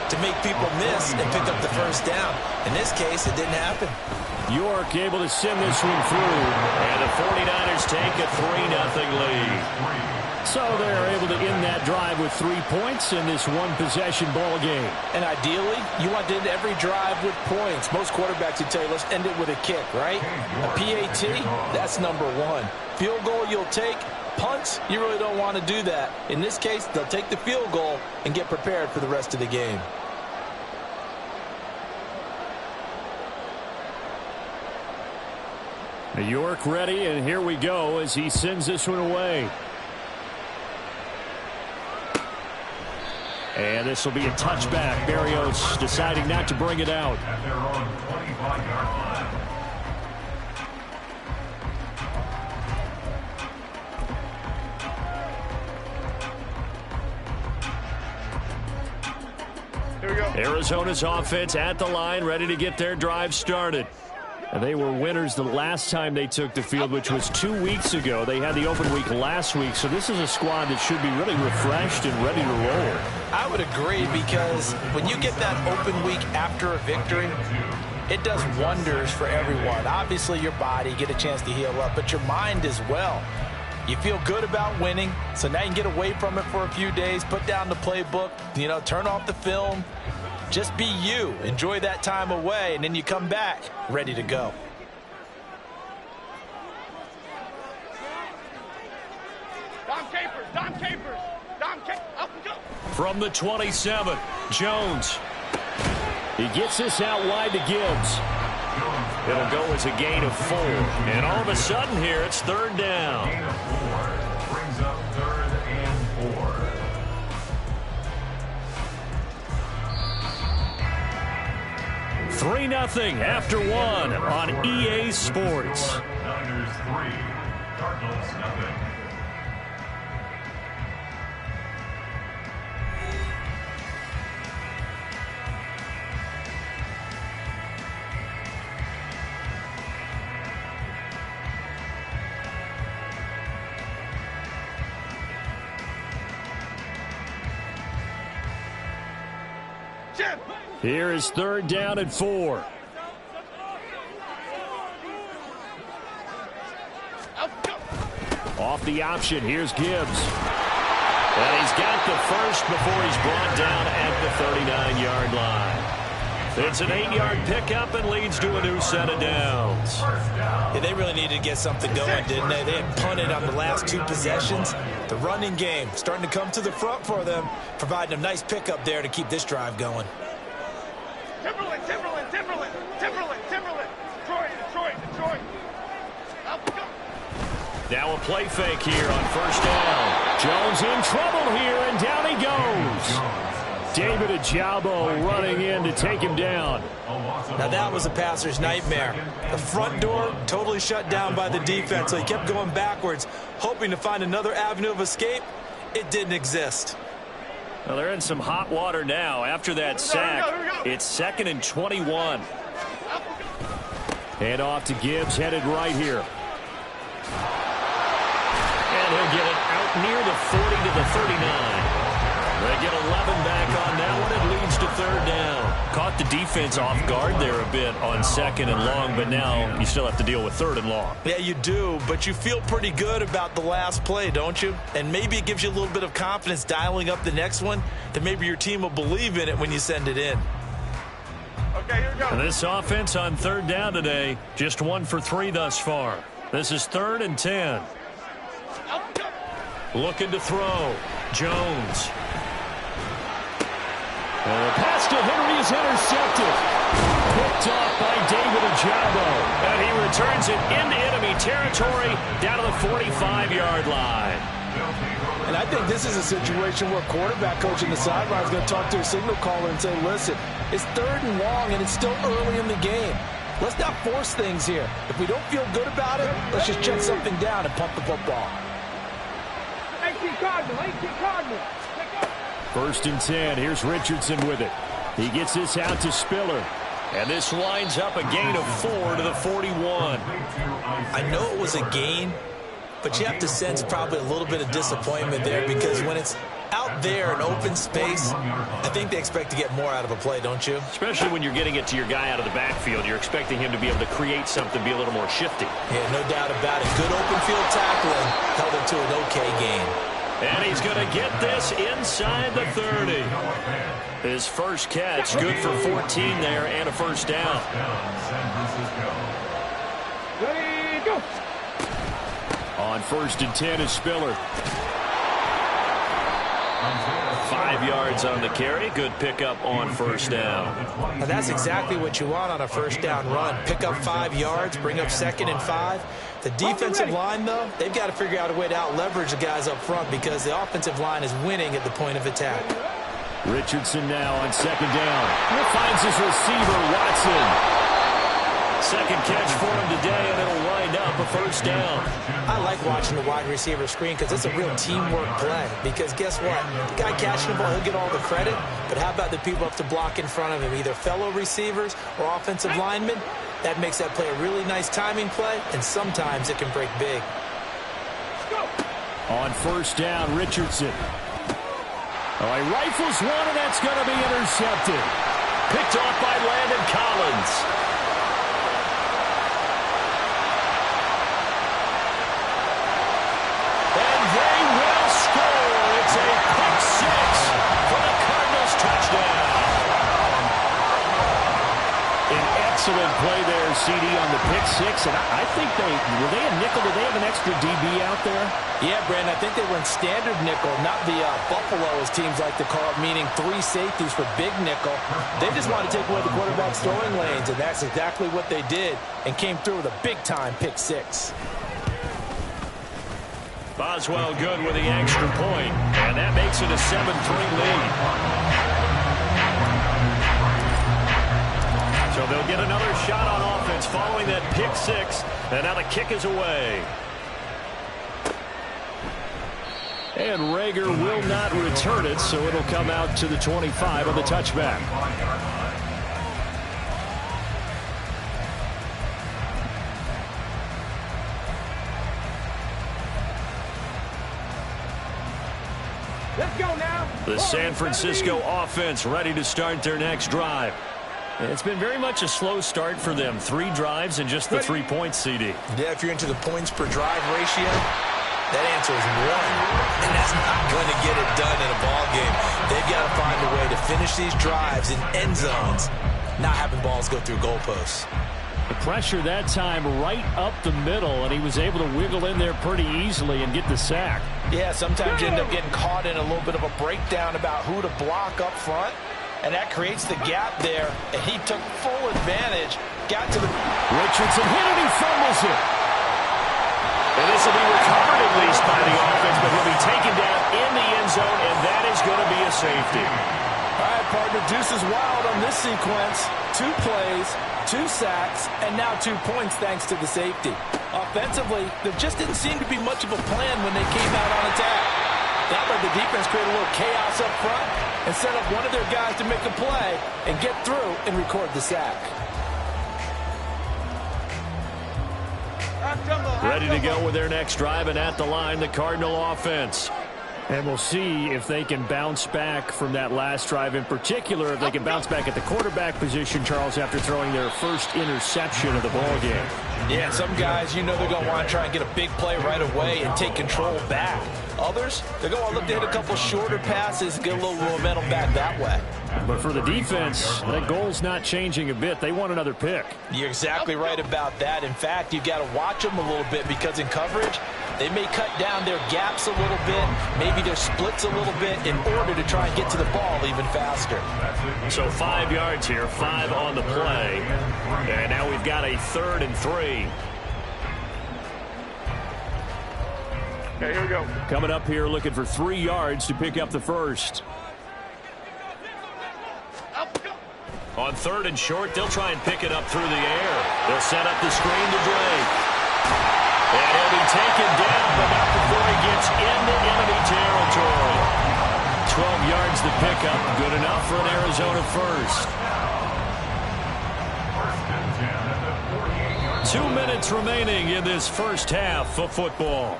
to make people miss and pick up the first down. In this case, it didn't happen. York able to send this one through. And the 49ers take a 3-0 lead. So they're able to end that drive with 3 points in this one-possession ball game. And ideally, you want to end every drive with points. Most quarterbacks would tell you, let's end it with a kick, right? A PAT, that's number one. Field goal you'll take. Punts, you really don't want to do that. In this case, they'll take the field goal and get prepared for the rest of the game. York ready, and here we go as he sends this one away. And this will be a touchback. Berrios deciding not to bring it out. At their own 25-yard line. Here we go. Arizona's offense at the line, ready to get their drive started. And they were winners the last time they took the field, which was 2 weeks ago. They had the open week last week, so this is a squad that should be really refreshed and ready to roll. I would agree, because when you get that open week after a victory, it does wonders for everyone. Obviously, your body, get a chance to heal up, but your mind as well. You feel good about winning, so now you can get away from it for a few days, put down the playbook, turn off the film. Just be you. Enjoy that time away, and then you come back ready to go. Dom Capers. Up and go. From the 27, Jones. He gets this out wide to Gibbs. It'll go as a gain of 4. And all of a sudden here, it's third down. Gain of 4 brings up 3rd and 4. 3-0 after 1 on EA Sports. Niners 3, Cardinals nothing. Here is third down and 4. Off the option, here's Gibbs. And he's got the first before he's brought down at the 39-yard line. It's an 8-yard pickup and leads to a new set of downs. Yeah, they really needed to get something going, didn't they? They had punted on the last 2 possessions. The running game starting to come to the front for them, providing a nice pickup there to keep this drive going. Now a play fake here on first down. Jones in trouble here, and down he goes. David Ojabo running in to take him down. Now that was a passer's nightmare. The front door totally shut down by the defense, so he kept going backwards, hoping to find another avenue of escape. It didn't exist. Well, they're in some hot water now after that sack. It's 2nd and 21. Hand off to Gibbs, headed right here. And he'll get it out near the 40 to the 39. They get 11 back on that one. It leads to third down. Caught the defense off guard there a bit on 2nd and long, but now you still have to deal with 3rd and long. Yeah, you do, but you feel pretty good about the last play, don't you? And maybe it gives you a little bit of confidence dialing up the next one, that maybe your team will believe in it when you send it in. Okay, here we go. And this offense on third down today, just 1 for 3 thus far. This is 3rd and 10. Looking to throw. Jones. And the pass to Henry is intercepted. Picked off by David Ojabo. And he returns it into enemy territory down to the 45-yard line. And I think this is a situation where quarterback coach in the sideline is going to talk to a signal caller and say, listen, it's 3rd and long and it's still early in the game. Let's not force things here. If we don't feel good about it, let's just check something down and pump the football. 18 Cardinal. 1st and 10. Here's Richardson with it. He gets this out to Spiller. And this lines up a gain of 4 to the 41. I know it was a gain, but you have to sense probably a little bit of disappointment there, because when it's Out there in open space, I think they expect to get more out of a play, don't you? Especially when you're getting it to your guy out of the backfield. You're expecting him to be able to create something, be a little more shifty. Yeah, no doubt about it. Good open field tackling held him to an okay gain. And he's going to get this inside the 30. His first catch, good for 14 there and a first down. Ready, go. On 1st and 10 is Spiller. 5 yards on the carry. Good pickup on first down. Now that's exactly what you want on a first down run. Pick up 5 yards, bring up 2nd and 5. The defensive line, though, they've got to figure out a way to out-leverage the guys up front because the offensive line is winning at the point of attack. Richardson now on 2nd down. Finds his receiver, Watson. Second catch for him today, and it'll wind up a first down. I like watching the wide receiver screen because it's a real teamwork play. Because guess what? The guy catching the ball, he'll get all the credit. But how about the people up to block in front of him, either fellow receivers or offensive linemen? That makes that play a really nice timing play, and sometimes it can break big. On first down, Richardson. Oh, he rifles one, and that's going to be intercepted. Picked off by Landon Collins. And they will score. It's a pick six for the Cardinals touchdown. An excellent play there, CD, on the pick six. And I think were they a nickel? Did they have an extra DB out there? Yeah, Brandon, I think they were in standard nickel, not the Buffalo, as teams like to call it, meaning 3 safeties for big nickel. They just want to take away the quarterback's throwing lanes, and that's exactly what they did and came through with a big-time pick six. Boswell good with the extra point, and that makes it a 7-3 lead. So they'll get another shot on offense following that pick six, and now the kick is away. And Rager will not return it, so it'll come out to the 25 on the touchback. Let's go now. The San Francisco offense ready to start their next drive. It's been very much a slow start for them. 3 drives and just the 3 points, CD. Yeah, if you're into the points per drive ratio, that answer is 1. And that's not going to get it done in a ball game. They've got to find a way to finish these drives in end zones, not having balls go through goalposts. The pressure that time right up the middle, and he was able to wiggle in there pretty easily and get the sack. Yeah, sometimes you end up getting caught in a little bit of a breakdown about who to block up front, and that creates the gap there, and he took full advantage, got to the... Richardson hit it, he fumbles it. And this will be recovered at least by the offense, but he'll be taken down in the end zone, and that is going to be a safety. All right, partner, deuce is wild on this sequence. 2 plays, 2 sacks, and now 2 points thanks to the safety. Offensively, there just didn't seem to be much of a plan when they came out on attack. That let the defense create a little chaos up front and set up one of their guys to make a play and get through and record the sack. Ready to go with their next drive, and at the line, the Cardinal offense. And we'll see if they can bounce back from that last drive, in particular, if they can bounce back at the quarterback position, Charles, after throwing their first interception of the ball game. Yeah, some guys, you know they're going to want to try and get a big play right away and take control back. Others, they're going to look to hit a couple shorter passes and get a little momentum back that way. But for the defense, that goal's not changing a bit. They want another pick. You're exactly right about that. In fact, you've got to watch them a little bit because in coverage, they may cut down their gaps a little bit, maybe their splits a little bit in order to try and get to the ball even faster. So 5 yards here, 5 on the play. And now we've got a 3rd and 3. Okay, here we go. Coming up here looking for 3 yards to pick up the first. On 3rd and short, they'll try and pick it up through the air. They'll set up the screen to Drake. And he'll be taken down, but not before he gets into enemy territory. 12 yards to pick up. Good enough for an Arizona first. 2 minutes remaining in this first half of football.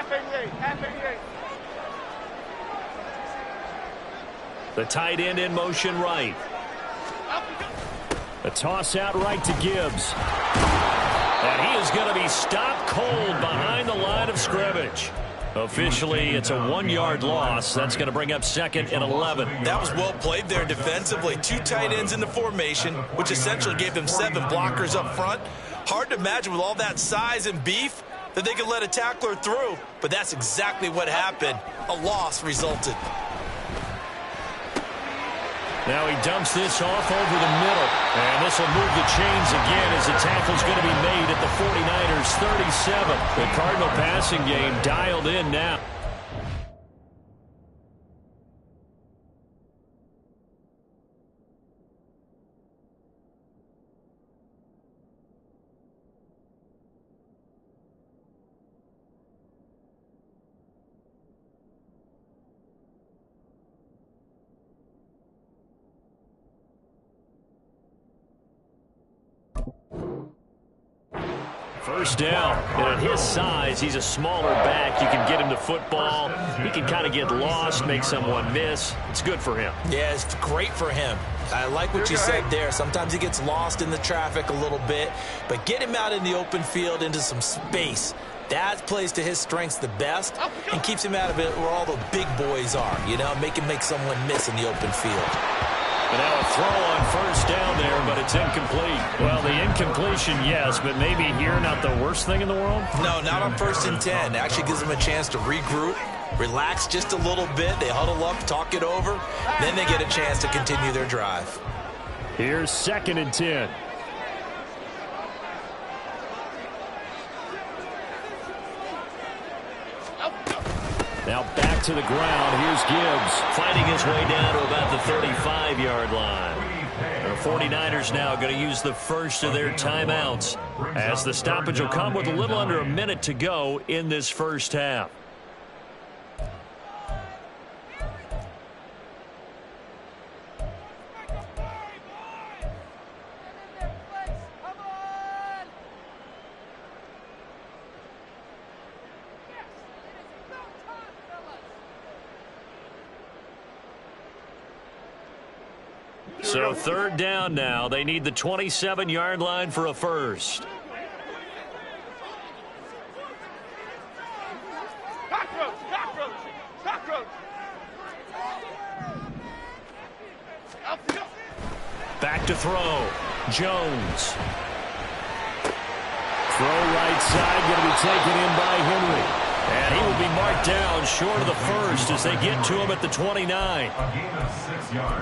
Half 88, half 88. The tight end in motion right. A toss out right to Gibbs. And he is going to be stopped cold behind the line of scrimmage. Officially, it's a 1-yard loss. That's going to bring up 2nd and 11. That was well played there defensively. 2 tight ends in the formation, which essentially gave them 7 blockers up front. Hard to imagine with all that size and beef that they could let a tackler through. But that's exactly what happened. A loss resulted. Now he dumps this off over the middle. And this will move the chains again as the tackle's going to be made at the 49ers 37. The Cardinal passing game dialed in now. First down, and at his size, he's a smaller back. You can get him the football. He can kind of get lost, make someone miss. It's good for him. Yeah, it's great for him. I like what you said there. Sometimes he gets lost in the traffic a little bit, but get him out in the open field into some space. That plays to his strengths the best and keeps him out of it where all the big boys are, you know, make someone miss in the open field. And now a throw on first down there, but it's incomplete. Well, the incompletion, yes, but maybe here not the worst thing in the world? No, not on 1st and 10. It actually gives them a chance to regroup, relax just a little bit. They huddle up, talk it over. Then they get a chance to continue their drive. Here's 2nd and 10. Now back to the ground. Here's Gibbs fighting his way down to about the 35-yard line. The 49ers now going to use the first of their timeouts as the stoppage will come with a little under a minute to go in this first half. So 3rd down now. They need the 27-yard line for a first. Back to throw. Jones. Throw right side, going to be taken in by Henry. And he will be marked down short of the first as they get to him at the 29.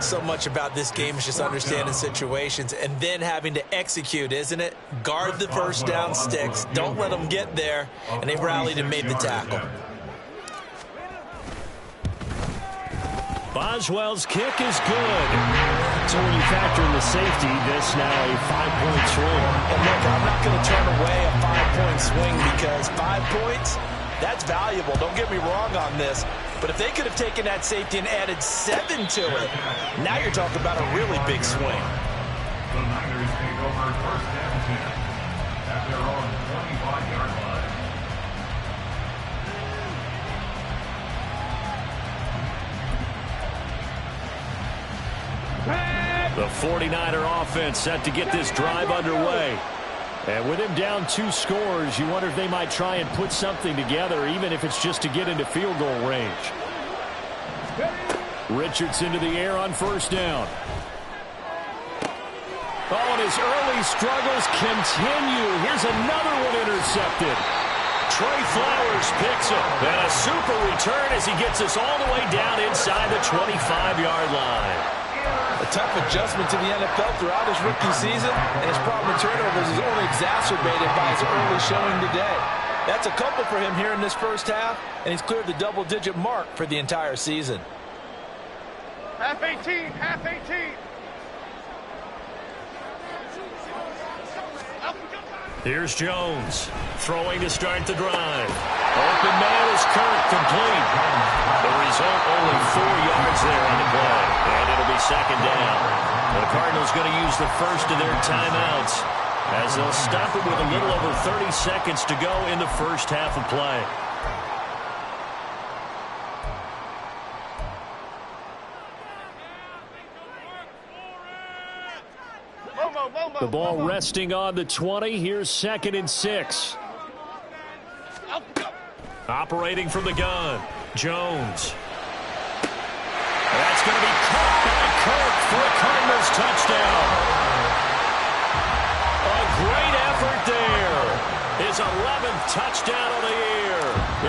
So much about this game is just understanding situations and then having to execute, isn't it? Guard the first down sticks. Don't let them get there. And they rallied and made the tackle. Boswell's kick is good. So when you factor in the safety, this now a 5-point swing. And look, I'm not going to turn away a 5-point swing because 5 points, that's valuable. Don't get me wrong on this. But if they could have taken that safety and added 7 to it, now you're talking about a really big swing. The Niners take over 1st and 10 at their own 25-yard line. The 49er offense set to get this drive underway. And with him down 2 scores, you wonder if they might try and put something together, even if it's just to get into field goal range. Richards into the air on first down. Oh, and his early struggles continue. Here's another one intercepted. Trey Flowers picks him. And a super return as he gets us all the way down inside the 25-yard line. A tough adjustment to the NFL throughout his rookie season, and his problem with turnovers is only exacerbated by his early showing today. That's a couple for him here in this first half, and he's cleared the double-digit mark for the entire season. Half 18, half 18. Here's Jones, throwing to start the drive. Open man is Kirk, complete. The result, only 4 yards there on the play, and it'll be 2nd down. The Cardinals going to use the first of their timeouts as they'll stop it with a little over 30 seconds to go in the first half of play. The ball resting on the 20. Here's 2nd and 6. Operating from the gun, Jones. That's going to be caught by Kirk for a Cardinals touchdown. A great effort there. His 11th touchdown of the year.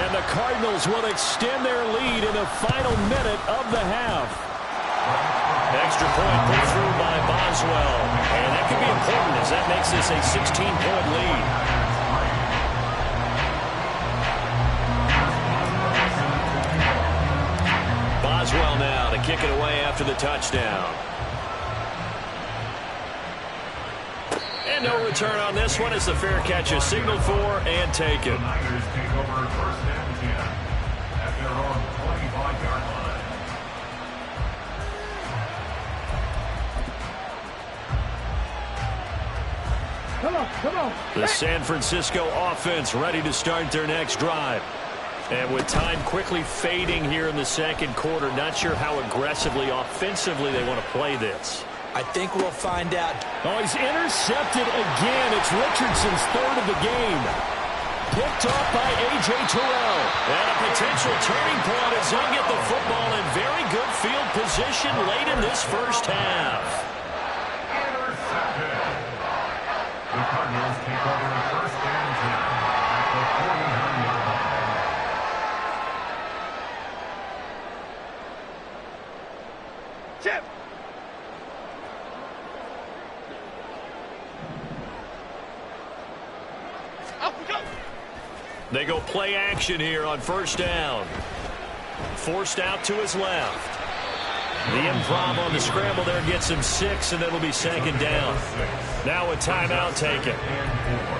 And the Cardinals will extend their lead in the final minute of the half. Extra point put through by Boswell. And that could be important as that makes this a 16-point lead. Boswell now to kick it away after the touchdown. And no return on this one as the fair catch is signaled for and taken. The Niners take over 1st and 10 at their own 25-yard line. Come on. The San Francisco offense ready to start their next drive. And with time quickly fading here in the second quarter, not sure how aggressively, offensively they want to play this. I think we'll find out. Oh, he's intercepted again. It's Richardson's 3rd of the game. Picked off by A.J. Terrell. And a potential turning point as he'll get the football in very good field position late in this first half. Intercepted. The Cardinals take over 1st and 10 at the 49-yard line. Chip. Up we go. They go play action here on 1st down. Forced out to his left. The improv on the scramble there gets him 6, and it'll be 2nd down. Now a timeout taken.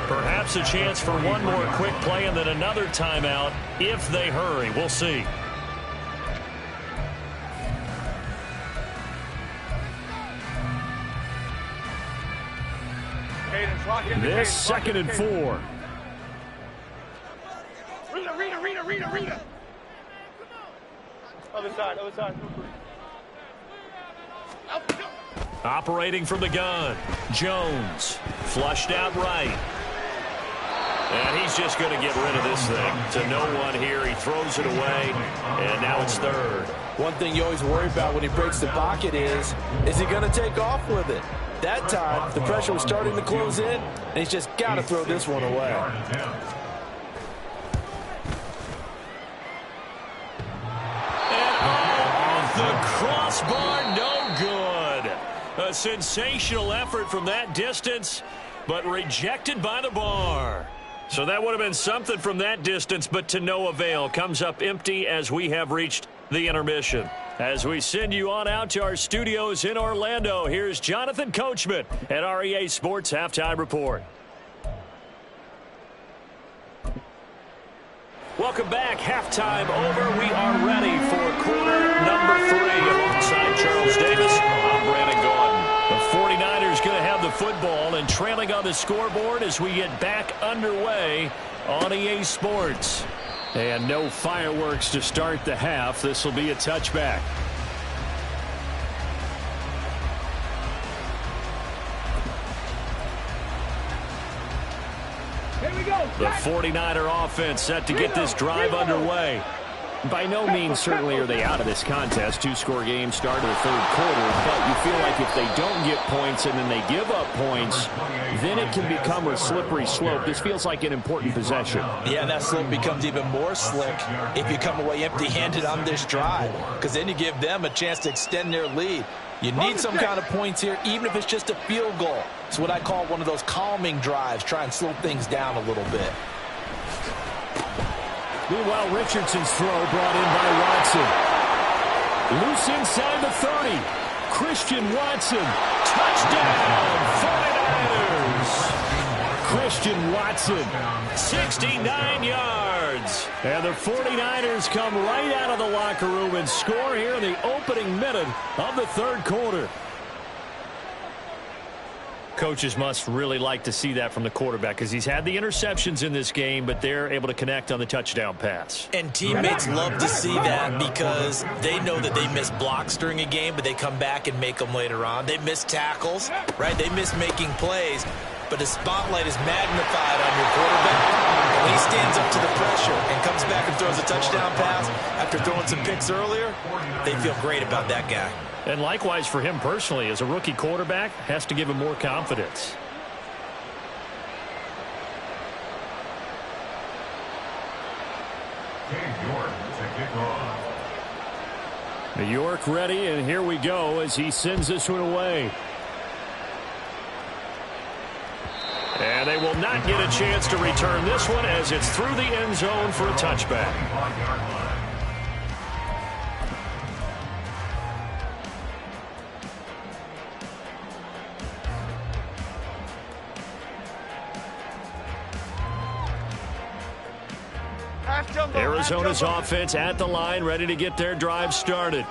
Perhaps a chance for one more quick play and then another timeout if they hurry. We'll see. This 2nd and 4. Rita. Other side. Up we go. Operating from the gun, Jones. Flushed out right. And he's just going to get rid of this thing. To no one here. He throws it away, and now it's 3rd. One thing you always worry about when he breaks the pocket is he going to take off with it? That time, the pressure was starting to close in, and he's just got to throw this one away. And off the crossbar, no good. A sensational effort from that distance, but rejected by the bar. So that would have been something from that distance, but to no avail. Comes up empty as we have reached the intermission. As we send you on out to our studios in Orlando, here's Jonathan Coachman at REA Sports Halftime Report. Welcome back. Halftime over. We are ready for quarter number 3 alongside Charles Davis. I'm Brandon Gordon. The 49ers going to have the football and trailing on the scoreboard as we get back underway on EA Sports. And no fireworks to start the half. This will be a touchback. Here we go. The 49er offense set to get this drive underway. By no means certainly are they out of this contest. 2-score game start of the 3rd quarter, but you feel like if they don't get points and then they give up points, then it can become a slippery slope. This feels like an important possession. Yeah, that slope becomes even more slick if you come away empty-handed on this drive, because then you give them a chance to extend their lead. You need some kind of points here, even if it's just a field goal. It's what I call one of those calming drives. Try and slow things down a little bit. Meanwhile, Richardson's throw brought in by Watson. Loose inside the 30. Christian Watson. Touchdown, 49ers. Christian Watson, 69 yards. And the 49ers come right out of the locker room and score here in the opening minute of the 3rd quarter. Coaches must really like to see that from the quarterback because he's had the interceptions in this game, but they're able to connect on the touchdown pass. And teammates love to see that because they know that they miss blocks during a game, but they come back and make them later on. They miss tackles, right? They miss making plays, but the spotlight is magnified on your quarterback. And when he stands up to the pressure and comes back and throws a touchdown pass after throwing some picks earlier, they feel great about that guy. And likewise for him personally, as a rookie quarterback, has to give him more confidence. New York ready, and here we go as he sends this one away. And they will not get a chance to return this one as it's through the end zone for a touchback. Arizona's offense at the line, ready to get their drive started.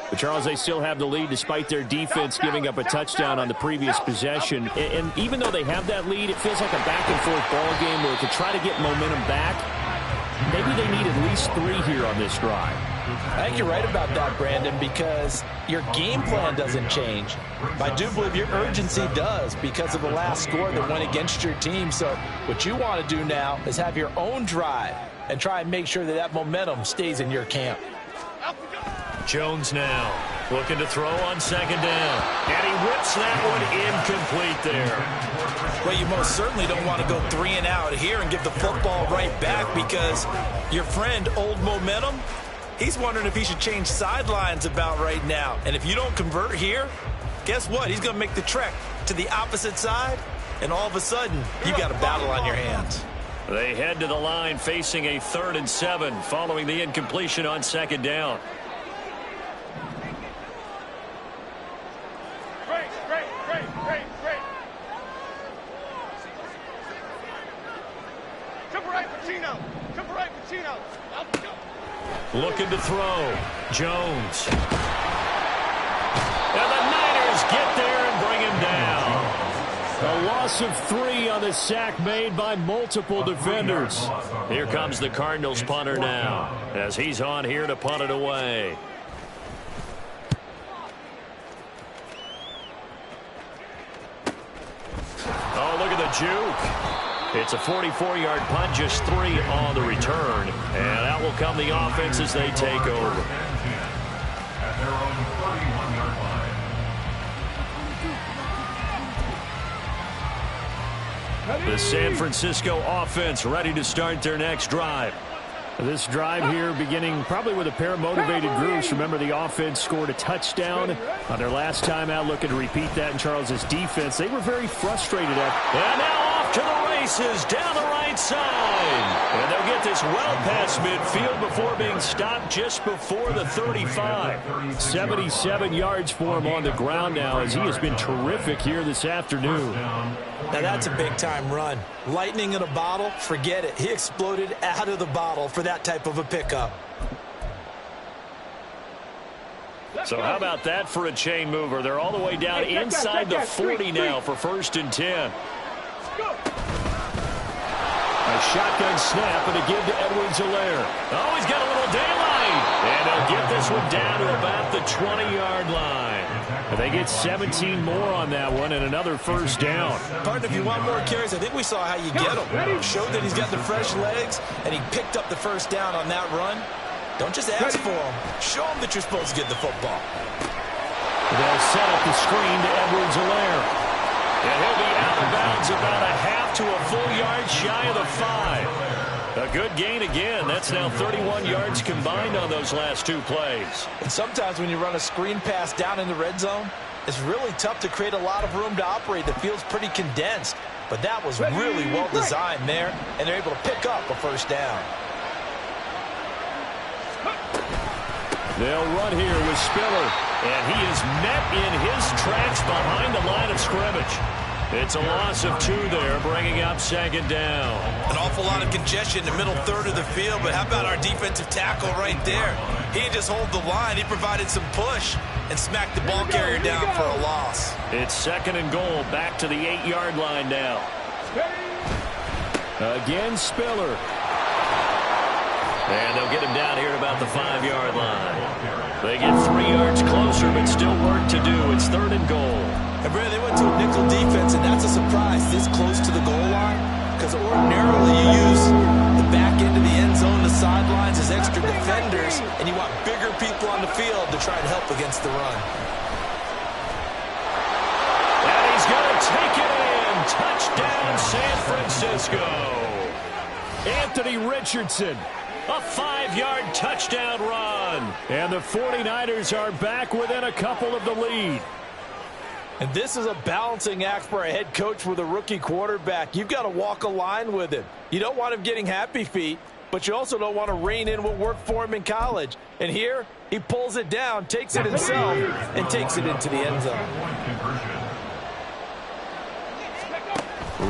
But, Charles, they still have the lead despite their defense giving up a touchdown on the previous possession. And even though they have that lead, it feels like a back-and-forth ball game where to try to get momentum back, maybe they need at least 3 here on this drive. I think you're right about that, Brandon, because your game plan doesn't change. I do believe your urgency does because of the last score that went against your team. So what you want to do now is have your own drive and try and make sure that that momentum stays in your camp. Jones now looking to throw on second down. And he whips that one incomplete there. Well, you most certainly don't want to go 3 and out here and give the football right back because your friend, Old Momentum, he's wondering if he should change sidelines about right now. And if you don't convert here, guess what? He's going to make the trek to the opposite side, and all of a sudden, you've got a battle on your hands. They head to the line facing a 3rd and 7 following the incompletion on second down. Great. Come right, Pacino. Looking to throw. Jones. And the Niners get there and bring him down. A loss of 3 on the sack made by multiple defenders. Here comes the Cardinals punter now as he's on here to punt it away. Oh, look at the juke. It's a 44-yard punt, just 3 on the return. And out will come the offense as they take over. At their own 31-yard line. The San Francisco offense ready to start their next drive. This drive here beginning probably with a pair of motivated groups. Remember, the offense scored a touchdown on their last time out. Looking to repeat that in Charles's defense. They were very frustrated at. And now off to the races down the right side. And they'll get this well past midfield before being stopped just before the 35. 77 yards for him on the ground now as he has been terrific here this afternoon. Now that's a big-time run. Lightning in a bottle, forget it. He exploded out of the bottle for that type of a pickup. So how about that for a chain mover? They're all the way down inside the 40 now for 1st and 10. A shotgun snap and a give to Edwards-Helaire. Oh, he's got a little daylight. And he'll get this one down to about the 20-yard line. They get 17 more on that one and another 1st down. Partner, if you want more carries, I think we saw how you get them. Showed that he's got the fresh legs, and he picked up the 1st down on that run. Don't just ask for him. Show him that you're supposed to get the football. They'll set up the screen to Edwards-Helaire. And he'll be out of bounds about a half to a full yard shy of the 5. A good gain again. That's now 31 yards combined on those last 2 plays. And sometimes when you run a screen pass down in the red zone, it's really tough to create a lot of room to operate. The field's pretty condensed. But that was really well designed there, and they're able to pick up a 1st down. They'll run here with Spiller, and he is met in his tracks behind the line of scrimmage. It's a loss of 2 there, bringing up 2nd down. An awful lot of congestion in the middle 3rd of the field, but how about our defensive tackle right there? He didn't just hold the line. He provided some push and smacked the ball carrier down for a loss. It's 2nd and goal. Back to the 8-yard line now. Again, Spiller. And they'll get him down here at about the 5-yard line. They get 3 yards closer, but still work to do. It's 3rd and goal. And Brad, they went to a nickel defense, and that's a surprise this close to the goal line, because ordinarily you use the back end of the end zone, the sidelines as extra defenders, and you want bigger people on the field to try and help against the run. And he's going to take it in. Touchdown, San Francisco. Anthony Richardson. A 5-yard touchdown run. And the 49ers are back within a couple of the lead. And this is a balancing act for a head coach with a rookie quarterback. You've got to walk a line with him. You don't want him getting happy feet, but you also don't want to rein in what worked for him in college. And here, he pulls it down, takes it himself, and takes it into the end zone.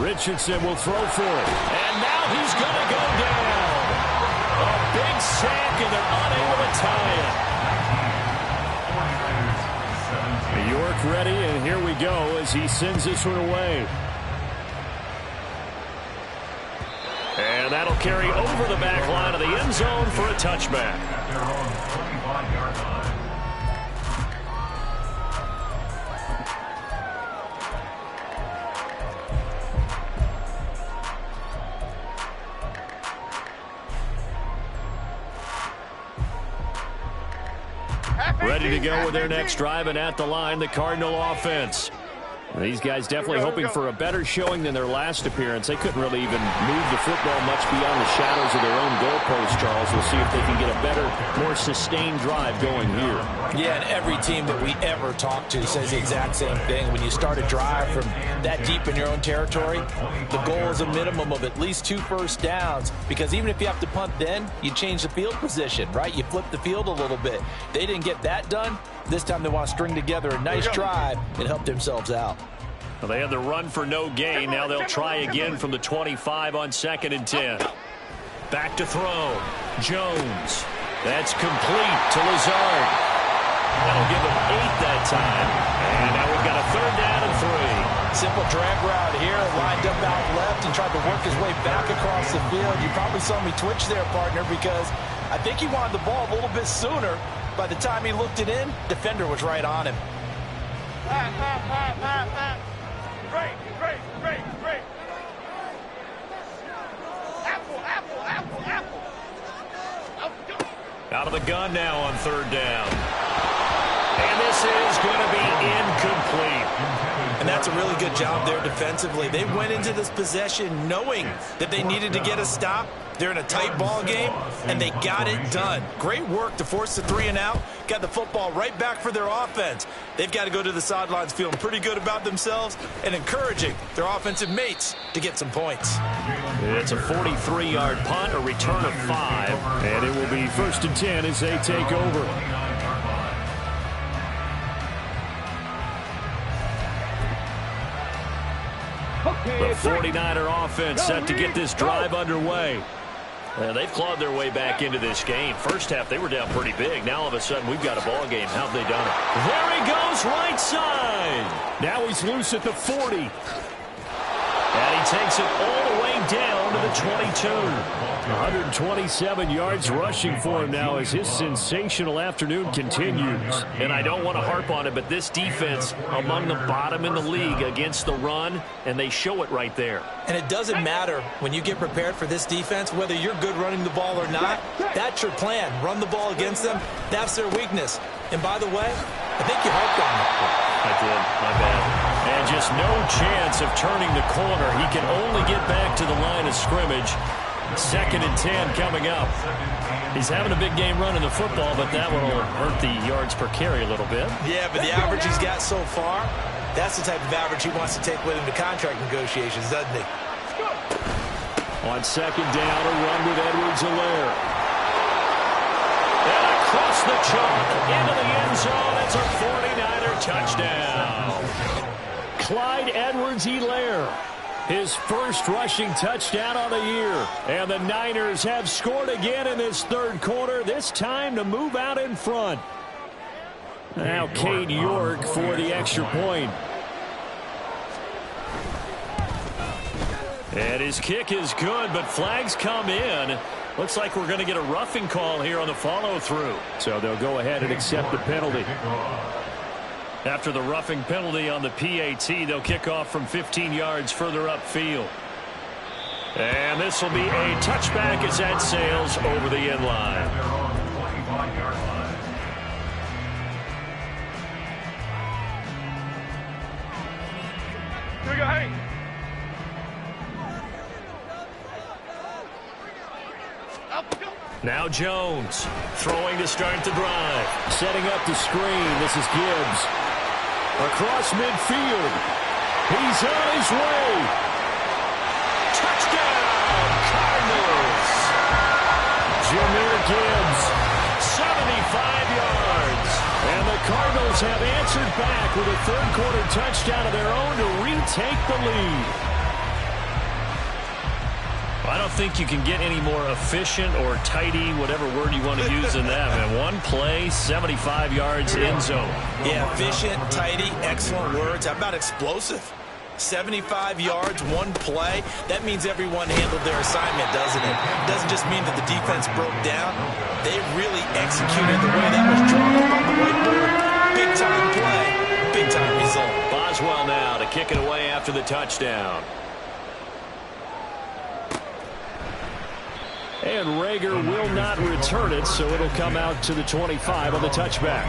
Richardson will throw for it. And now he's going to go down. A big sack, and they're unable to tie it. York ready, and here we go as he sends this one away. And that'll carry over the back line of the end zone for a touchback. Ready to go with their next drive, and at the line, the Cardinal offense. These guys definitely hoping for a better showing than their last appearance. They couldn't really even move the football much beyond the shadows of their own goalpost, Charles. We'll see if they can get a better, more sustained drive going here. Yeah, and every team that we ever talk to says the exact same thing. When you start a drive from that deep in your own territory, the goal is a minimum of at least 2 first downs, because even if you have to punt then, you change the field position, right? You flip the field a little bit. They didn't get that done. This time they want to string together a nice drive and help themselves out. Well, they had the run for no gain. Now they'll try again from the 25 on 2nd and 10. Back to throw. Jones. That's complete to Lazard. That'll give him 8 that time. And now we've got a 3rd down and 3. Simple drag route here, lined up out left and tried to work his way back across the field. You probably saw me twitch there, partner, because I think he wanted the ball a little bit sooner. By the time he looked it in, defender was right on him. Great. Apple. Out of the gun now on 3rd down. And this is going to be incomplete. And that's a really good job there defensively. They went into this possession knowing that they needed to get a stop. They're in a tight ball game, and they got it done. Great work to force the 3 and out. Got the football right back for their offense. They've got to go to the sidelines feeling pretty good about themselves and encouraging their offensive mates to get some points. It's a 43-yard punt, a return of 5. And it will be 1st and 10 as they take over. The 49er offense set to get this drive underway. They've clawed their way back into this game. First half, they were down pretty big. Now, all of a sudden, we've got a ball game. How have they done it? There he goes, right side. Now he's loose at the 40. And he takes it all the way down to the 22. 127 yards rushing for him now as his sensational afternoon continues. And I don't want to harp on it, but this defense among the bottom in the league against the run, and they show it right there. And it doesn't matter when you get prepared for this defense, whether you're good running the ball or not. That's your plan. Run the ball against them. That's their weakness. And by the way, I think you harped on it. I did. My bad. And just no chance of turning the corner. He can only get back to the line of scrimmage. 2nd and 10 coming up. He's having a big game running the football, but that one will hurt the yards per carry a little bit. Yeah, but the average he's got so far, that's the type of average he wants to take with him to contract negotiations, doesn't he? On 2nd down, a run with Edwards-Helaire. And across the chalk into the end zone. It's a 49er touchdown. Clyde Edwards-Helaire. His first rushing touchdown on the year. And the Niners have scored again in this third quarter, this time to move out in front. Now Cade York for the extra point. And his kick is good, but flags come in. Looks like we're going to get a roughing call here on the follow-through. So they'll go ahead and accept the penalty. After the roughing penalty on the PAT, they'll kick off from 15 yards further upfield. And this will be a touchback as that sails over the end line. Here we go, hey. Now Jones throwing to start the drive. Setting up the screen. This is Gibbs. Across midfield. He's on his way. Touchdown, Cardinals. Jahmyr Gibbs, 75 yards. And the Cardinals have answered back with a third-quarter touchdown of their own to retake the lead. I don't think you can get any more efficient or tidy, whatever word you want to use in that, man. One play, 75 yards, end zone. Yeah, efficient, tidy, excellent words. How about explosive? 75 yards, one play. That means everyone handled their assignment, doesn't it? It doesn't just mean that the defense broke down. They really executed the way that was drawn up on the whiteboard. Big-time play, big-time result. Boswell now to kick it away after the touchdown. And Rager will not return it, so it'll come out to the 25 on the touchback.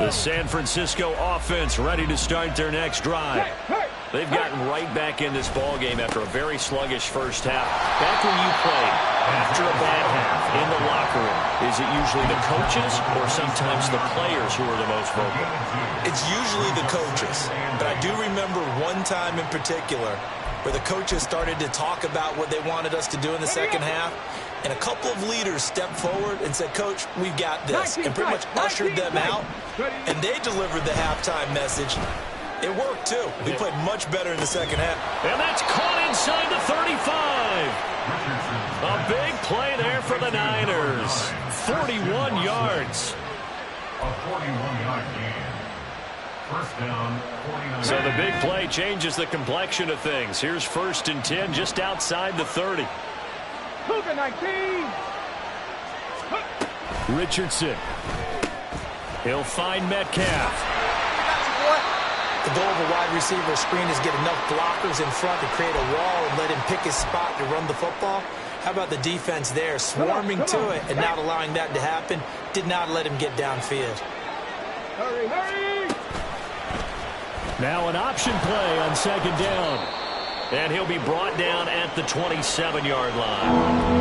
The San Francisco offense ready to start their next drive. They've gotten right back in this ballgame after a very sluggish first half. Back when you played, after a bad half, in the locker room, is it usually the coaches or sometimes the players who are the most vocal? It's usually the coaches, but I do remember one time in particular where the coaches started to talk about what they wanted us to do in the second half, and a couple of leaders stepped forward and said, "Coach, we've got this," and pretty much ushered them out, and they delivered the halftime message. It worked, too. We played much better in the second half. And that's caught inside the 35. A big play there for the Niners. 41 yards. A 41-yard gain. First down, 49. So the big play changes the complexion of things. Here's 1st and 10 just outside the 30. Cougar 19. Richardson. He'll find Metcalf. The goal of a wide receiver screen is get enough blockers in front to create a wall and let him pick his spot to run the football. How about the defense there, swarming to it and not allowing that to happen? Did not let him get downfield. Hurry, hurry. Now an option play on 2nd down. And he'll be brought down at the 27-yard line.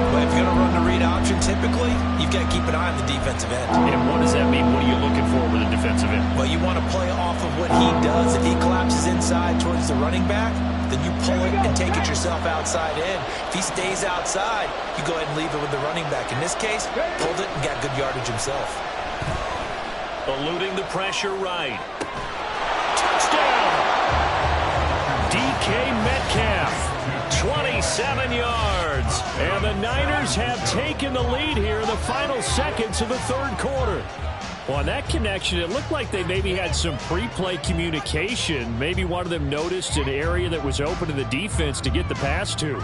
But if you're going to run the read option, typically, you've got to keep an eye on the defensive end. And what does that mean? What are you looking for with a defensive end? Well, you want to play off of what he does. If he collapses inside towards the running back, then you pull it and take it yourself outside in. If he stays outside, you go ahead and leave it with the running back. In this case, pulled it and got good yardage himself. Eluding the pressure right. Touchdown! DK Metcalf, 27 yards. And the Niners have taken the lead here in the final seconds of the third quarter. Well, on that connection, it looked like they maybe had some pre-play communication. Maybe one of them noticed an area that was open to the defense to get the pass to.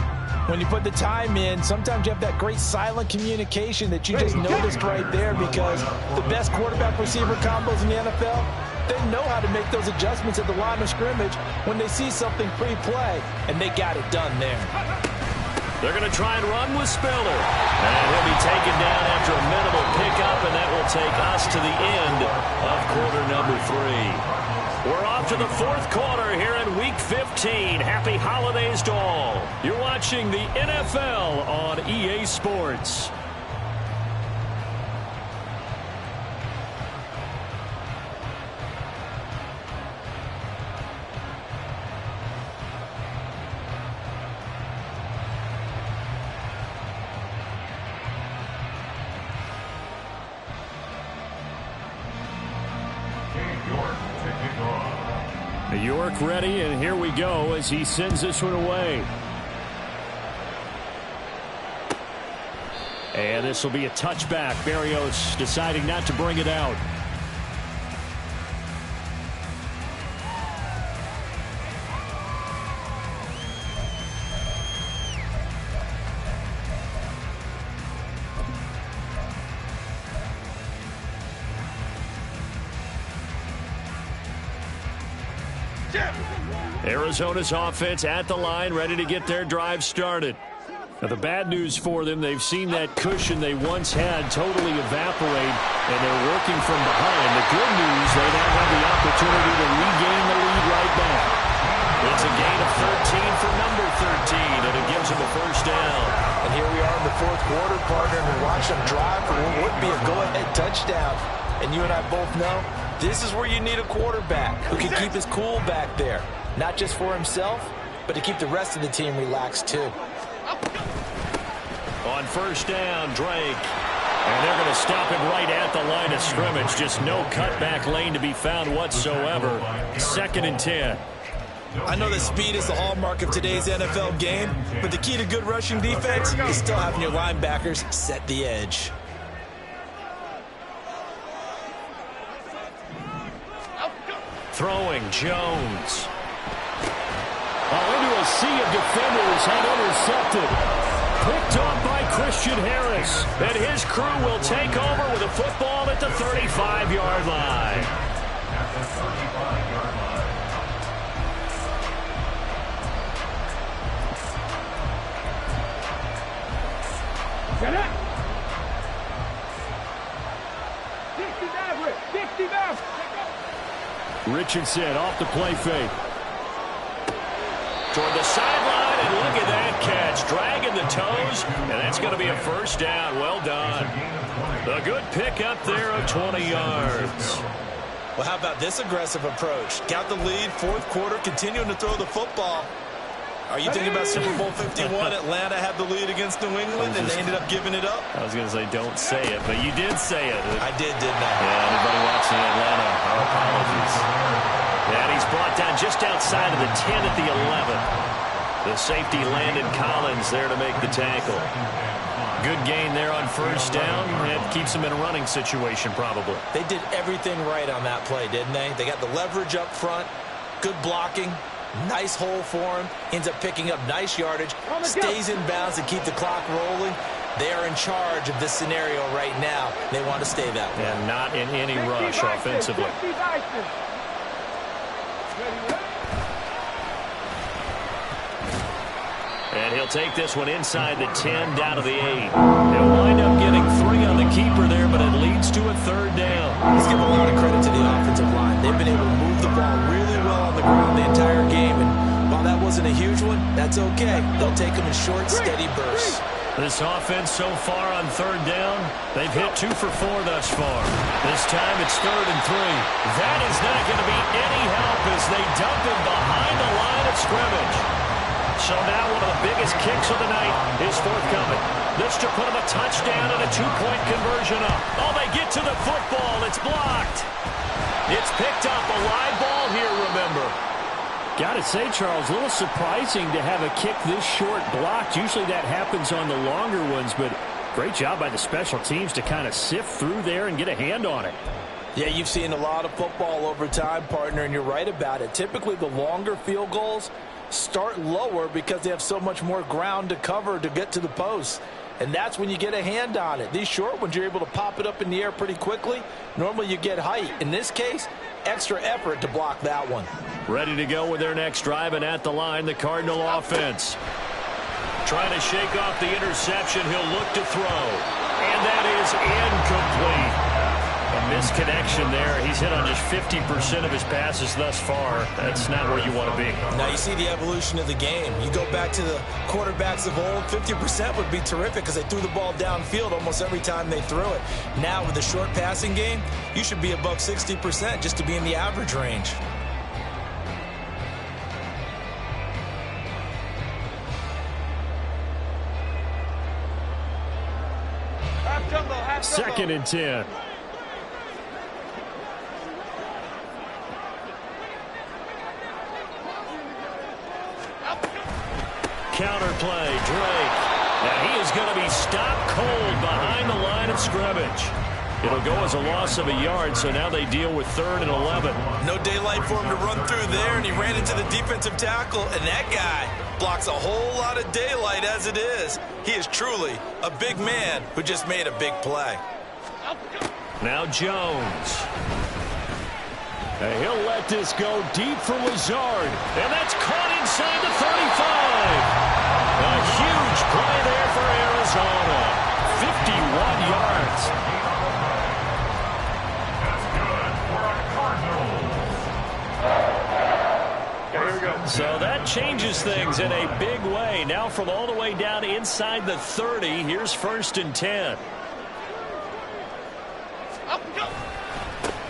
When you put the time in, sometimes you have that great silent communication that you just noticed right there, because the best quarterback-receiver combos in the NFL, they know how to make those adjustments at the line of scrimmage when they see something pre-play, and they got it done there. They're going to try and run with Spiller. And he'll be taken down after a minimal pickup, and that will take us to the end of quarter number 3. We're off to the fourth quarter here in Week 15. Happy holidays to all. You're watching the NFL on EA Sports. York ready, and here we go as he sends this one away. And this will be a touchback. Barrios deciding not to bring it out. Arizona's offense at the line, ready to get their drive started. Now, the bad news for them, they've seen that cushion they once had totally evaporate, and they're working from behind. The good news, they now have the opportunity to regain the lead right back. It's a gain of 13 for number 13, and it gives them a first down. And here we are in the fourth quarter, partner, and we watch them drive for what would be a go-ahead touchdown. And you and I both know this is where you need a quarterback who can keep his cool back there. Not just for himself, but to keep the rest of the team relaxed too. On first down, Drake. And they're going to stop him right at the line of scrimmage. Just no cutback lane to be found whatsoever. 2nd and 10. I know that speed is the hallmark of today's NFL game, but the key to good rushing defense is still having your linebackers set the edge. Throwing, Jones. Into a sea of defenders and intercepted. Picked off by Christian Harris. And his crew will take over with a football at the 35-yard line. At the 35-yard line. Get it! 60 down. Richardson off the play fake. Toward the sideline, and look at that catch. Dragging the toes, and that's going to be a first down. Well done. A good pick up there of 20 yards. Well, how about this aggressive approach? Got the lead, fourth quarter, continuing to throw the football. Are you thinking about Super Bowl 51? Atlanta had the lead against New England, and they ended up giving it up? I was going to say, don't say it, but you did say it. I did, didn't I? Yeah, anybody watching Atlanta, our apologies. And he's brought down just outside of the 10 at the 11. The safety, Landon Collins, there to make the tackle. Good gain there on first down. It keeps them in a running situation, probably. They did everything right on that play, didn't they? They got the leverage up front, good blocking, nice hole for him, ends up picking up nice yardage, stays in bounds to keep the clock rolling. They are in charge of this scenario right now. They want to stay that way. And not in any rush offensively. And he'll take this one inside the 10, down to the 8. He'll wind up getting 3 on the keeper there, but it leads to a third down. Let's give a lot of credit to the offensive line. They've been able to move the ball really well on the ground the entire game. And while that wasn't a huge one, that's okay. They'll take them in short, steady bursts. This offense so far on third down, they've hit 2 for 4 thus far. This time it's 3rd and 3. That is not going to be any help as they dump him behind the line of scrimmage. So now one of the biggest kicks of the night is forthcoming. This to put him a touchdown and a 2-point conversion up. Oh, they get to the football. It's blocked. It's picked up. A live ball here, remember. Got to say, Charles, a little surprising to have a kick this short blocked. Usually that happens on the longer ones, but great job by the special teams to kind of sift through there and get a hand on it. Yeah, you've seen a lot of football over time, partner, and you're right about it. Typically, the longer field goals start lower because they have so much more ground to cover to get to the post. And that's when you get a hand on it. These short ones, you're able to pop it up in the air pretty quickly. Normally, you get height. In this case, extra effort to block that one. Ready to go with their next drive, and at the line, the Cardinal offense. Trying to shake off the interception. He'll look to throw. And that is incomplete. A misconnection there. He's hit on just 50% of his passes thus far. That's not where you want to be. Now you see the evolution of the game. You go back to the quarterbacks of old, 50% would be terrific because they threw the ball downfield almost every time they threw it. Now with the short passing game, you should be above 60% just to be in the average range. Second and 10. counter play. Drake. Now he is going to be stopped cold behind the line of scrimmage. It'll go as a loss of a yard, so now they deal with 3rd and 11. No daylight for him to run through there, and he ran into the defensive tackle, and that guy blocks a whole lot of daylight as it is. He is truly a big man who just made a big play. Now Jones. And he'll let this go deep for Lazard, and that's caught inside the 35. A huge play there for Arizona. 51 yards. So that changes things in a big way. Now from all the way down inside the 30, here's 1st and 10.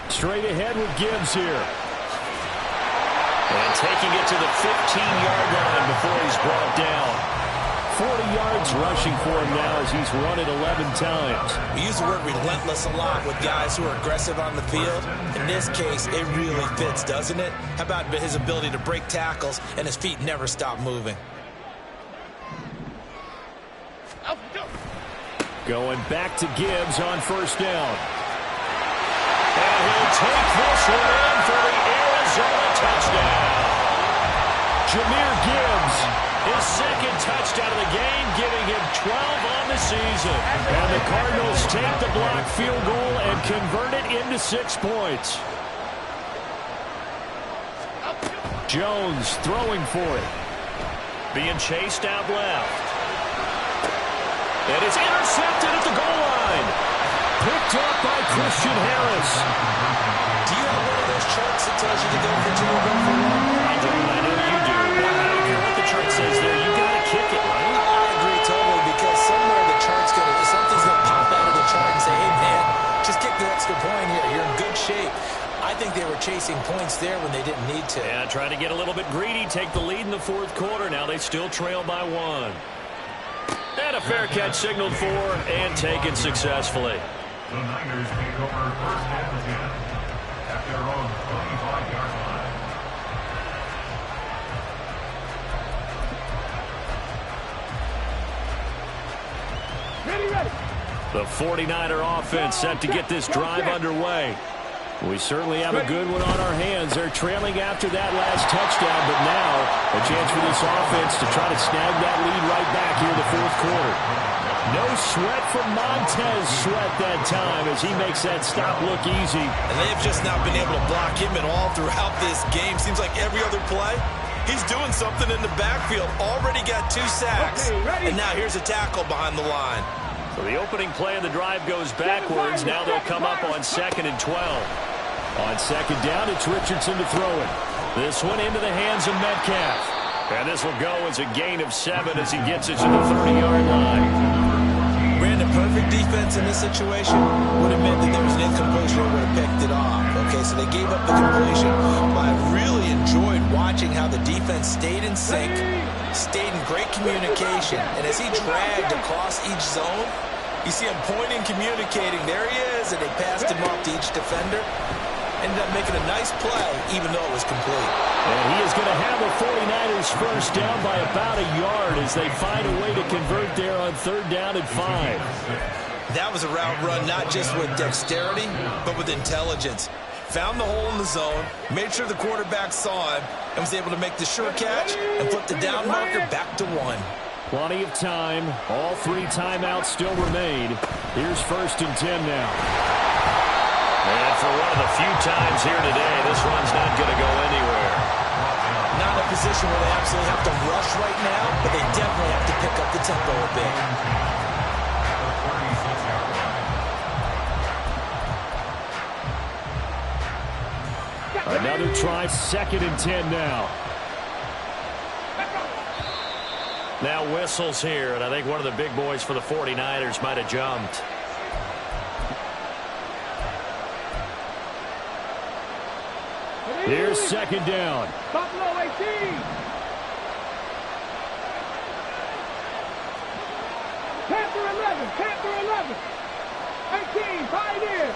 Straight ahead with Gibbs here. And taking it to the 15-yard line before he's brought down. 40 yards rushing for him now as he's run it 11 times. We use the word relentless a lot with guys who are aggressive on the field. In this case, it really fits, doesn't it? How about his ability to break tackles and his feet never stop moving? Going back to Gibbs on 1st down. And he'll take this one in for the Arizona touchdown. Jameer Gibbs, his 2nd touchdown of the game, giving him 12 on the season. And the Cardinals take the blocked field goal and convert it into 6 points. Jones throwing for it. Being chased out left. And it's intercepted at the goal line. Picked up by Christian Harris. Do you have one of those charts that tells you to go for 2 or go for 1? I do. I know you do. I don't care what the chart says there. You got to kick it, right? I agree totally, because somewhere the chart's something's going to pop out of the chart and say, hey, man, just kick the extra point here. You're in good shape. I think they were chasing points there when they didn't need to. Yeah, trying to get a little bit greedy, take the lead in the 4th quarter. Now they still trail by 1. And a fair catch signaled for and taken successfully. The Niners take over 1st and 10 at their own 25-yard line. Ready. The 49er offense set to get this drive underway. We certainly have a good one on our hands. They're trailing after that last touchdown, but now a chance for this offense to try to snag that lead right back here in the 4th quarter. No sweat from Montez Sweat that time as he makes that stop look easy. And they've just not been able to block him at all throughout this game. Seems like every other play, he's doing something in the backfield. Already got 2 sacks. And now here's a tackle behind the line. So the opening play of the drive goes backwards. Now they'll come up on 2nd and 12. On 2nd down, it's Richardson to throw it. This one into the hands of Metcalf. And this will go as a gain of 7 as he gets it to the 30-yard line. Brandon, perfect defense in this situation would have meant that there was an incompletion or would have picked it off. Okay, so they gave up the completion. But I really enjoyed watching how the defense stayed in sync, stayed in great communication. And as he dragged across each zone, you see him pointing, communicating. There he is, and they passed him off to each defender. Ended up making a nice play, even though it was complete. And he is going to have the 49ers first down by about a yard as they find a way to convert there on 3rd down and 5. That was a route run not just with dexterity, but with intelligence. Found the hole in the zone, made sure the quarterback saw him, and was able to make the sure catch and flip the down marker back to 1. Plenty of time. All 3 timeouts still remain. Here's 1st and 10 now. And for one of the few times here today, this one's not going to go anywhere. Not in a position where they absolutely have to rush right now, but they definitely have to pick up the tempo a bit. Another try, 2nd and 10 now. Now whistles here, and I think one of the big boys for the 49ers might have jumped. Here's 2nd down. Buffalo 18. Panther 11. 18, Pioneers.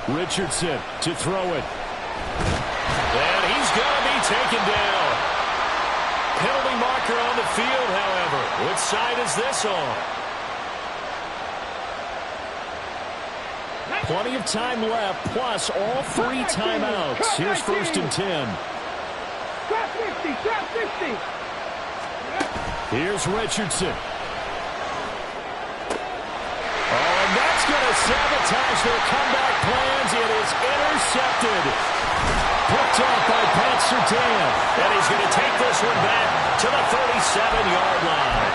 Richardson to throw it. And he's going to be taken down. penalty marker on the field, however. Which side is this on? Plenty of time left, plus all 3 timeouts. Here's 1st and 10. Trap 50, trap 50. Here's Richardson. Oh, and that's going to sabotage their comeback plans. It is intercepted. Picked off by Pat Surtain. And he's going to take this one back to the 37-yard line.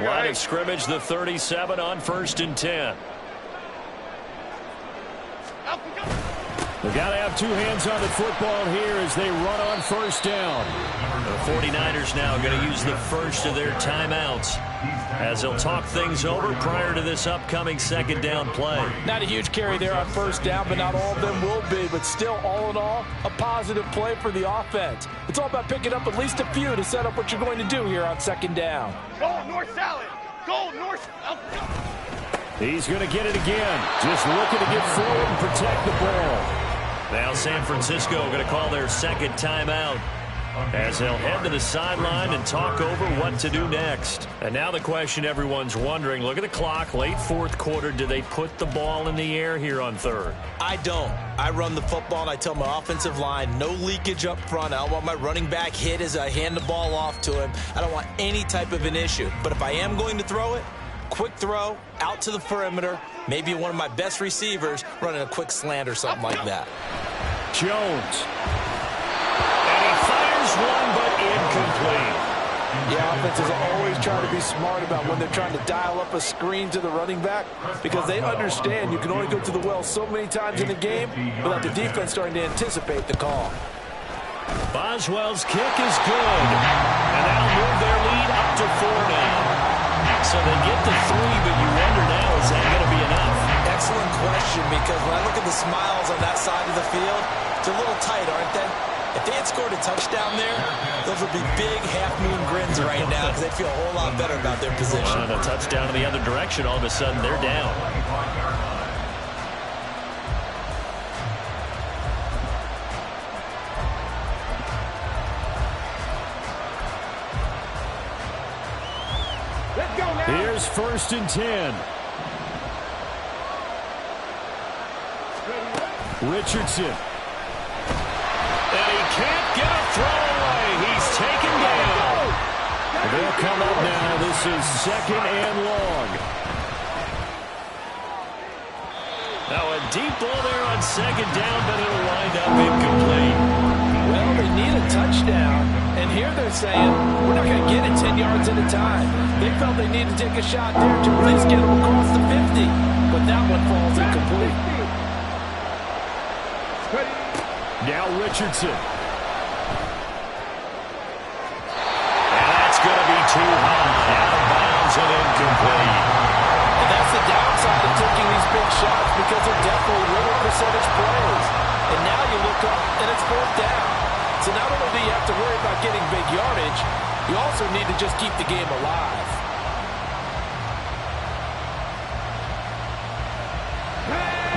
Line of scrimmage, the 37 on 1st and 10. They've got to have 2 hands on the football here as they run on 1st down. The 49ers now going to use the first of their timeouts as they'll talk things over prior to this upcoming 2nd down play. Not a huge carry there on 1st down, but not all of them will be. But still, all in all, a positive play for the offense. It's all about picking up at least a few to set up what you're going to do here on 2nd down. Go north salad. Go north. He's going to get it again. Just looking to get forward and protect the ball. Now San Francisco going to call their 2nd timeout as they'll head to the sideline and talk over what to do next. And now the question everyone's wondering, look at the clock, late 4th quarter, do they put the ball in the air here on 3rd? I don't. I run the football, and I tell my offensive line, no leakage up front. I don't want my running back hit as I hand the ball off to him. I don't want any type of an issue. But if I am going to throw it, quick throw, out to the perimeter, maybe one of my best receivers running a quick slant or something like that. Jones. And he fires one, but incomplete. Yeah, offenses always try to be smart about when they're trying to dial up a screen to the running back because they understand you can only go to the well so many times in the game without the defense starting to anticipate the call. Boswell's kick is good. And that'll move their lead up to 4 now. So they get to 3, but you wonder now, is that going to be enough? Excellent question, because when I look at the smiles on that side of the field, it's a little tight, aren't they? If they had scored a touchdown there, those would be big half-moon grins right now because they feel a whole lot better about their position. And a touchdown in the other direction, all of a sudden they're down. Let's go now. Here's 1st and 10. Richardson. And he can't get a throw away. He's taken down. They'll come up now. This is 2nd and long. Now a deep ball there on 2nd down, but it'll wind up incomplete. Well, they need a touchdown, and here they're saying, we're not going to get it 10 yards at a time. They felt they needed to take a shot there to at least get them across the 50, but that one falls incomplete. Now Richardson. And that's going to be too high. Out of bounds and incomplete. And that's the downside of taking these big shots because they're definitely lower percentage plays. And now you look up and it's 4th down. So not only do you have to worry about getting big yardage, you also need to just keep the game alive.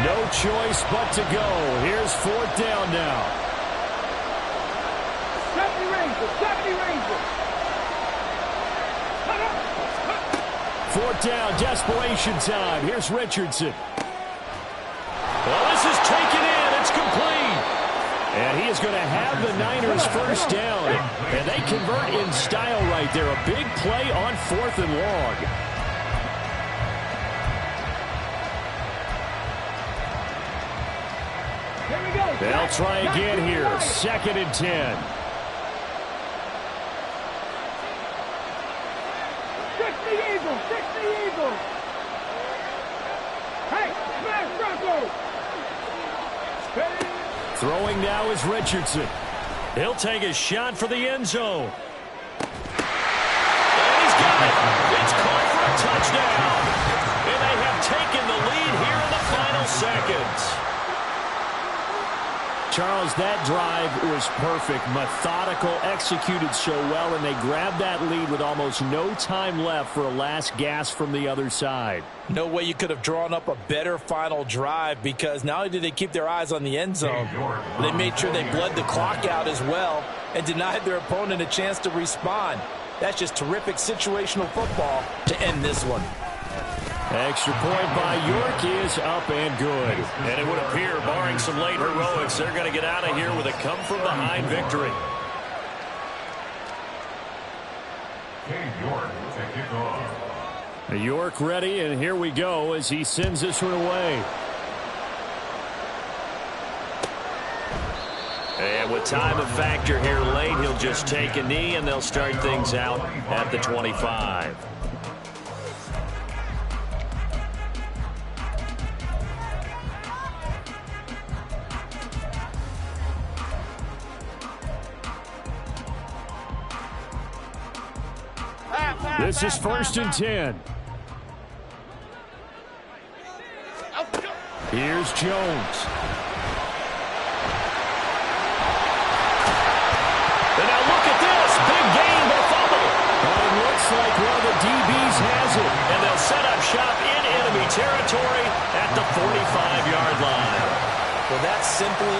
No choice but to go. Here's 4th down now. 70 Rangers, 70 Rangers. 4th down, desperation time. Here's Richardson. Well, this is taken in. It's complete. And he is going to have the Niners 1st down. And they convert in style right there. A big play on 4th and long. Here we go. They'll try again here. 2nd and 10. 60 Eagles, 60 Eagles. Hey, smash Bronco. Throwing now is Richardson. He'll take a shot for the end zone. And he's got it. It's caught for a touchdown. And they have taken the lead here in the final seconds. Charles, that drive was perfect, methodical, executed so well, and they grabbed that lead with almost no time left for a last gasp from the other side. No way you could have drawn up a better final drive, because not only did they keep their eyes on the end zone, they made sure they bled the clock out as well and denied their opponent a chance to respond. That's just terrific situational football to end this one. Extra point by York is up and good. And it would appear, barring some late heroics, they're going to get out of here with a come-from-behind victory. York to kick off. York ready, and here we go as he sends this one away. And with time a factor here late, he'll just take a knee, and they'll start things out at the 25. This is 1st and 10. Here's Jones. And now look at this. Big gain, but fumble. But it looks like one of the DBs has it. And they'll set up shop in enemy territory at the 45-yard line. Well, that simply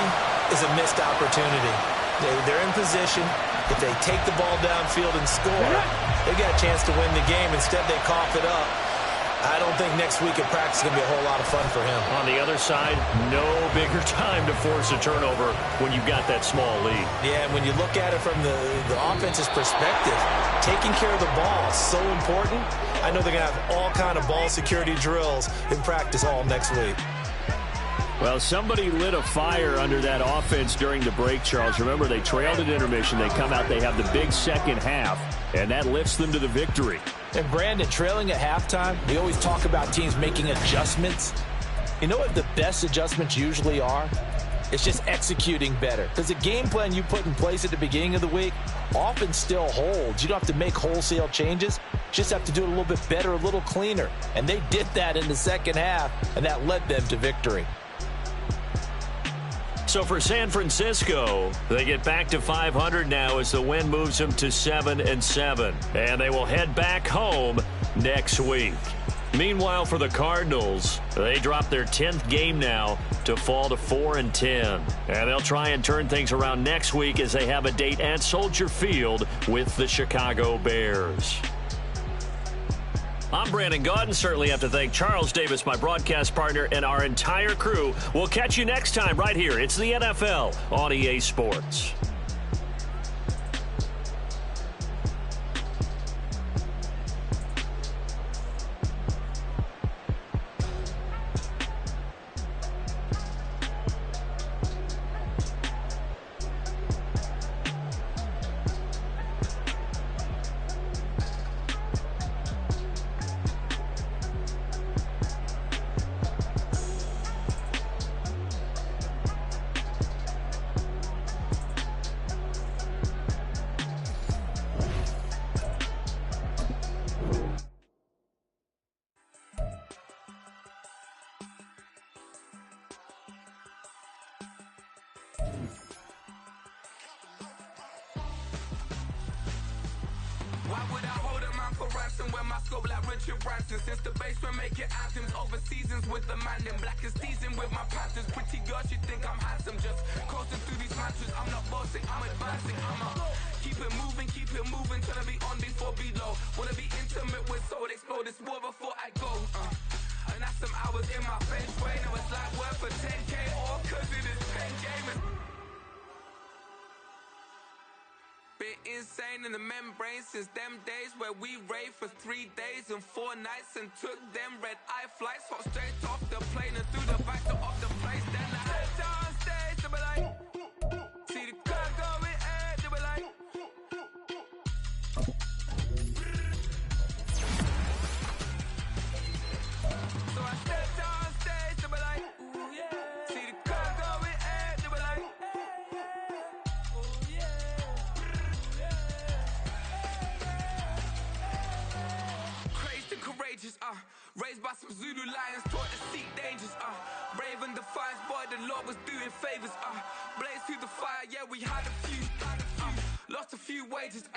is a missed opportunity. They're in position. If they take the ball downfield and score, they got a chance to win the game. Instead, they cough it up. I don't think next week at practice is going to be a whole lot of fun for him. On the other side, no bigger time to force a turnover when you've got that small lead. Yeah, and when you look at it from the offense's perspective, taking care of the ball is so important. I know they're going to have all kind of ball security drills in practice all next week. Well, somebody lit a fire under that offense during the break, Charles. Remember, they trailed at intermission. They come out, they have the big second half, and that lifts them to the victory. And Brandon, trailing at halftime, we always talk about teams making adjustments. You know what the best adjustments usually are? It's just executing better. Because the game plan you put in place at the beginning of the week often still holds. You don't have to make wholesale changes. You just have to do it a little bit better, a little cleaner. And they did that in the second half, and that led them to victory. So for San Francisco, they get back to 500 now as the win moves them to 7-7. And they will head back home next week. Meanwhile, for the Cardinals, they drop their 10th game now to fall to 4-10. And they'll try and turn things around next week as they have a date at Soldier Field with the Chicago Bears. I'm Brandon Gaudin. Certainly have to thank Charles Davis, my broadcast partner, and our entire crew. We'll catch you next time right here. It's the NFL on EA Sports. Why would I hold a man for ransom when my scope like Richard Branson? Since the basement making anthems over seasons with the man in black is teasing with my Panthers. Pretty girl, she think I'm handsome. Just coasting through these mantras. I'm not bossing, I'm advancing. Keep it moving till I be on before below. Wanna be intimate with soul, explode this war before I go. And that's some hours in my bench way. Now it's like work for 10K or cause it is pen gaming. Been insane in the membrane since them days where we raved for 3 days and 4 nights and took them red-eye flights. Hot straight off the plane and through the back door of the place. Then I head down stage, they be like, see the crowd going air, they be like, so I step down stage, they be like, ooh yeah, see the crowd going air, they be like, ooh yeah. Courageous, Raised by some Zulu lions, taught to seek dangers, brave and defiance, boy, the Lord was doing favors, blaze through the fire, yeah, we had a few, lost a few wages,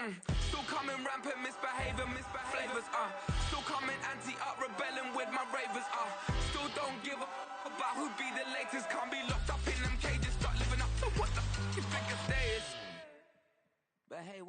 still coming rampant, misbehaving, flavors, still coming anti-up, rebelling with my ravers, still don't give a about who'd be the latest, can't be locked up in them cages, start living up to what the f*** you think a day is. But hey,